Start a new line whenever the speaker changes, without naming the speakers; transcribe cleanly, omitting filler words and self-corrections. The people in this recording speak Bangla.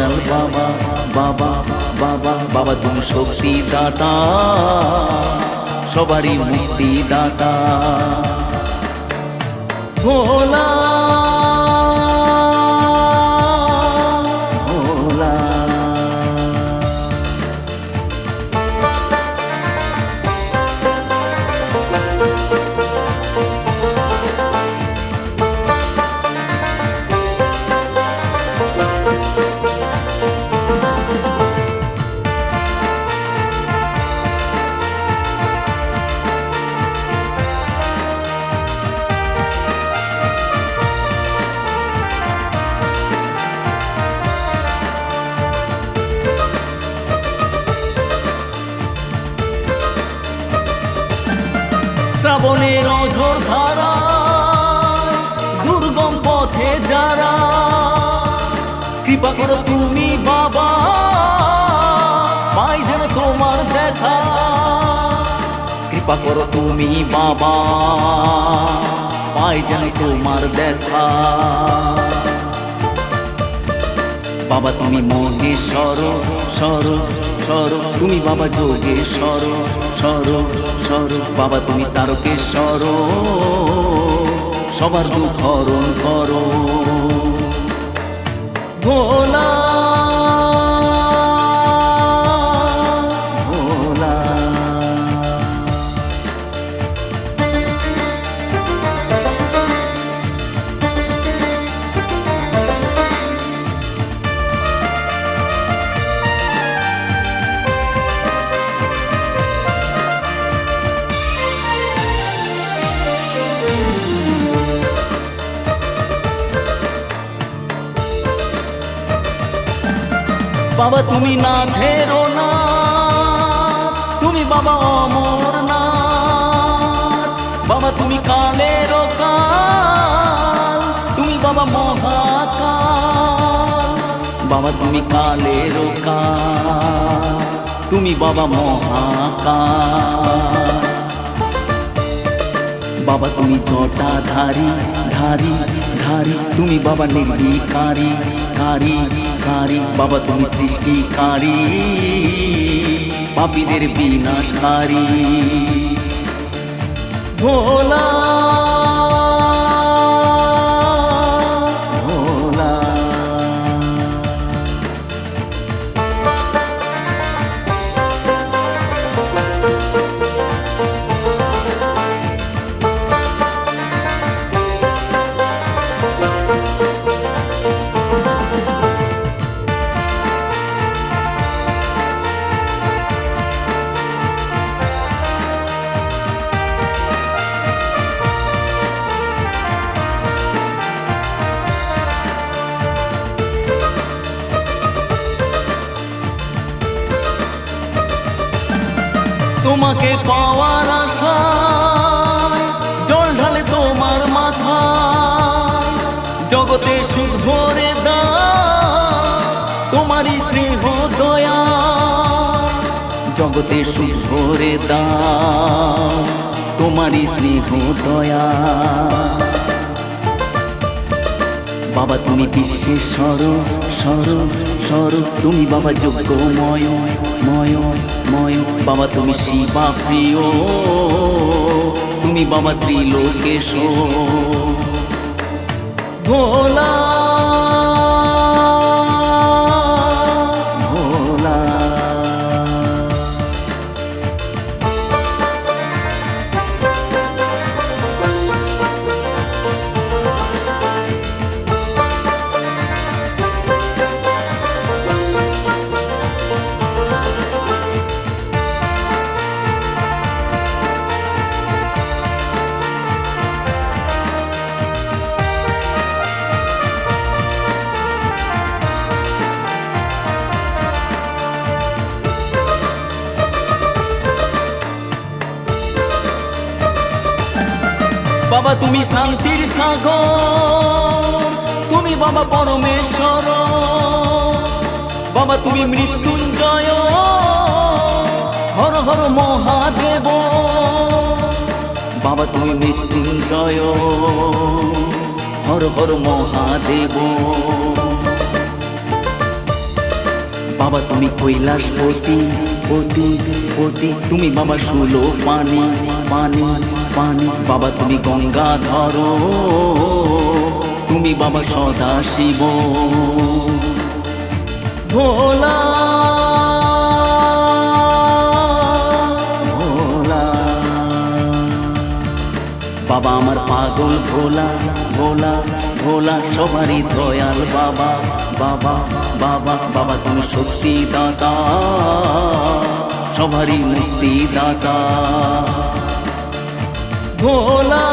দয়াল বাবা বাবা বাবা বাবা তুমি শক্তি দাতা সবারই মুক্তি দাতা ভোলা ভোলা। শ্রাবণের অঝোর ধারা দুর্গম পথে যারা কৃপা করো তুমি বাবা পাই যেন তোমার দেখা কৃপা করো তুমি বাবা পাই যেন তোমার দেখা বাবা তুমি মহেশ্বর সর সর তুমি বাবা যোগেশ্বর সর সর বাবা তুমি তারকেশ্বর সবার দুঃখ হরণ করো ভোলা ভোলা। বাবা তুমি না ধেরো না তুমি বাবা অমর না বাবা তুমি কালের কাল তুমি বাবা মহাকাল বাবা তুমি কালের কাল তুমি বাবা মহাকাল বাবা তুমি জটাধারী ধারী ধারী তুমি বাবা নির্বিকারী কারী কারী বাবা তুমি সৃষ্টিকারী পাপীদের বিনাশকারী ভোলা ভোলা। তোমাকে পাওয়ার আশায় জল ঢালে তোমার মাথায় জগতে সুখ ভরে দাও তোমারই স্নেহ দয়া জগতে সুখ ভরে দাও তোমারই স্নেহ দয়া বাবা তুমি বিশ্বেশ্বর সর সর তুমি বাবা যোগ্যময় ময় ময় বাবা তুমি শিবা প্রিয় তুমি বাবা ত্রিলোকেশ ভোলা ভোলা। বাবা তুমি শান্তির সাগর তুমি বাবা পরমেশ্বর বাবা তুমি মৃত্যুঞ্জয় হর হর মহাদেব বাবা তুমি মৃত্যুঞ্জয় হর হর মহাদেব বাবা তুমি কৈলাসপতি পতি পতি, তুমি বাবা সুলো পানি পানি পানি, বাবা তুমি গঙ্গাধর, তুমি বাবা সদা শিব। ভোলা ভোলা বাবা আমার পাগল ভোলা ভোলা ভোলা, সবারই দয়াল বাবা বাবা বাবা, বাবা তুমি শক্তি দাতা, সবারই মুক্তি দাতা। ভোলা